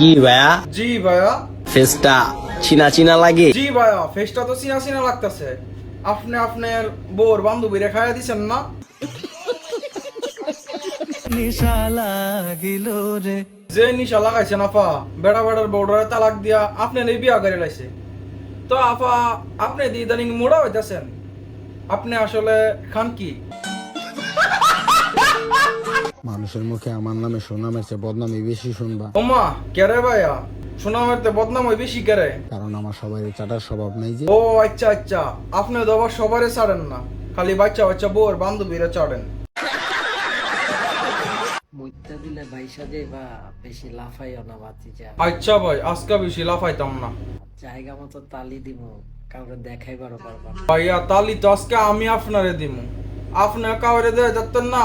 কি ভাইয়া? জি ভাইয়া। ফেসটা চিনা চিনা লাগে। জি ভাইয়া, ফেসটা তো চিনা চিনা লাগতেছে। আপনি আপনার বউর বান্ধবীরে খাইয়া দিছেন না? নিশা লাগিল রে। যে নিশা লাগাইছেন আপা, বেড়া বেড়ার বউডারে তালাক দিয়া আপনার এই বিয়া করে লাইছে। তো আপা, আপনি দি ইদানিং মোড়া হইতাছেন। আপনি আসলে খান কি? মানুষের মুখে আমার নামে সুনামের চেয়ে বদনামি বেশি শুনবা, ওমা কেরে ভাইয়া, সুনামের তে বদনাম ওই বেশি কেরে? কারণ আমার সবাই চাটার স্বভাব নেই যে। ও আচ্ছা আচ্ছা, আপনি তো আবার সবারে ছাড়েন না, খালি বাচ্চা বাচ্চা বউর বান্ধবীরা ছাড়েন। মুইতা দিলে বাইসা দে বা বেশি লাফাইও না বাতিজা। আচ্ছা ভাই, আজকে বেশি লাফাইতাম না। জায়গা মতো তালি দিব, কাউরে দেখাইবারও পারবা না। ভাইয়া তালি তো আজকে আমি আপনারে দিব। আপনার কাউরে দেওয়া যাচ্ছেন না,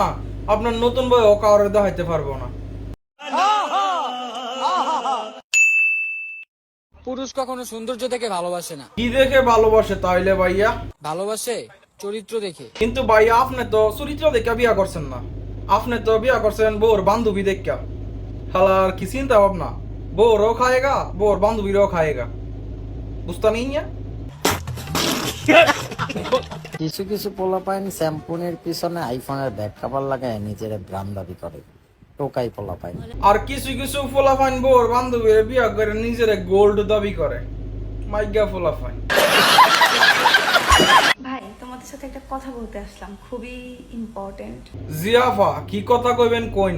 আপনার নতুন বই ও কাউরে দেখাইতে পারবো না। পুরুষ কখনো সৌন্দর্য দেখে ভালোবাসে না, কি দেখে ভালোবাসে তাইলে ভাইয়া? ভালোবাসে চরিত্র দেখে। কিন্তু ভাইয়া আপনি তো চরিত্র দেখে বিয়া করছেন না, আপনি তো বিয়া করছেন বউর বান্ধবী দেখা। হালার কি চিন্তা ভাবনা, বউরও খায়েগা বউর বান্ধবীরও খায়েগা, বুঝতা নেই? কিছু কিছু পোলাপাইন স্যাম্পুনের পিছনে আইফোনের ব্যাক কভার লাগায় নিজের ব্রান্ড দাবি করে, টোকাই পোলাপাইন। আর কিছু কিছু ফোলাফাইন বউর বান্ধবীর বিয়া করে নিজের গোল্ড দাবি করে, মাইগা ফোলাফাইন। ভাই, তোমাদের সাথে একটা কথা বলতে আসলাম, খুবই ইম্পর্টেন্ট। জিয়াফা, কি কথা কইবেন কইন,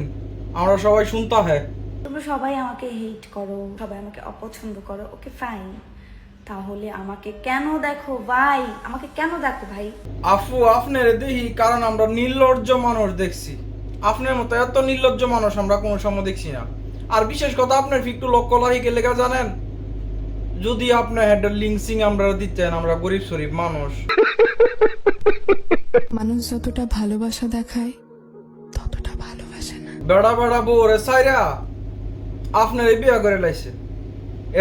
আমরা সবাই শুনতা হ্যাঁ। তোমরা সবাই আমাকে হেট করো, সবাই আমাকে অপছন্দ করো, ওকে ফাইন, তাহলে আমাকে কেন দেখো ভাই? আমাকে কেন দেখো ভাই? আফু আপনার দেখি কারণ আমরা নির্লজ্জ মানুষ দেখছি। আপনার মতো এত নির্লজ্জ মানুষ আমরা কোনো সময় দেখছি না। আর বিশেষ কথা আপনার একটু লক্ষ্য লাগে লেখা জানেন, যদি আপনার হেডের লিঙ্কসিং আমরা দিতেন, আমরা গরিব শরীফ মানুষ। মানুষ যতটা ভালোবাসা দেখায় ততটা ভালোবাসে না। বেড়া বেড়া বউরে সাইরা আপনার এই বিয়া করে লাইছে,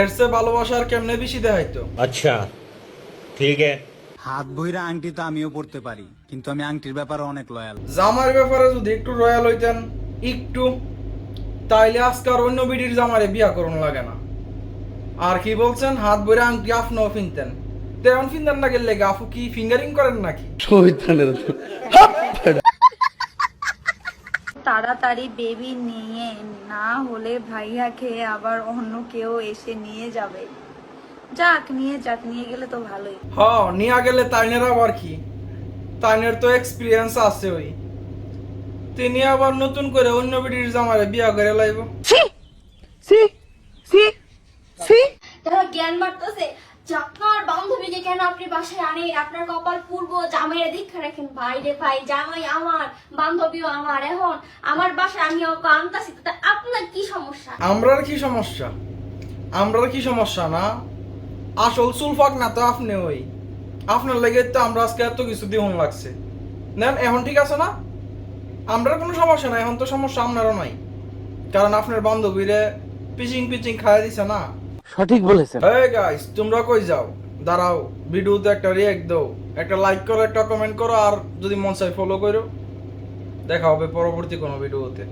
এর চেয়ে ভালোবাসার কেমনে বেশি দেখাইতো? আচ্ছা ঠিক আছে। হাত বইরা আংটি তো আমিও পড়তে পারি, কিন্তু আমি আংটির ব্যাপারে অনেক লয়াল। জামার ব্যাপারে যদি একটু রয়্যাল হইতেন একটু, তাইলে আজকে আর অন্য বিডির জামারে বিয়া করুন লাগে না। আর কি বলছেন, হাত বইরা আংটি আপনিও ফিনতেন, তেমন ফিনতেন না গেলে আফু কি ফিঙ্গারিং করেন নাকি? তাড়াতাড়ি বেবি নিয়ে না হলে ভাইয়াকে আবার অন্য কেউ এসে নিয়ে যাবে। যাক, নিয়ে গেলে তো ভালোই। নিয়ে গেলে তাইনের আবার কি, তাইনের তো এক্সপিরিয়েন্স আছে, ওই তিনি আবার নতুন করে অন্য বিডির জামারে বিয়া করে লাইব। তারা জ্ঞান মারতেছে যে আপনার বান্ধবীকে কেন আপনি বাসায় আনেন, আপনার কপাল পূর্ব জামাইয়ের দীক্ষা রাখেন। ভাই রে ভাই, জামাই আমার, বান্ধবীও আমার, এখন আমার বাসায় আমি ওকে আনতাছি, তো আপনার কি সমস্যা? আমরার কি সমস্যা? আমরার কি সমস্যা না, আসল সুলফাক না তো আপনি, ওই আপনার লেগে তো আমরা আজকে এত কিছু দিহন লাগছে। নেন এখন ঠিক আছে না, আমরার কোনো সমস্যা নাই, এখন তো সমস্যা আপনারও নাই, কারণ আপনার বান্ধবীরে পিচিং পিচিং খাইয়া দিছে না। সঠিক বলেছেন। এই গাইস, তোমরা কই যাও? দাঁড়াও, ভিডিওতে একটা রিঅ্যাক্ট দাও, একটা লাইক করো, একটা কমেন্ট করো, আর যদি মন চাই ফলো করো। দেখা হবে পরবর্তী কোনো ভিডিওতে।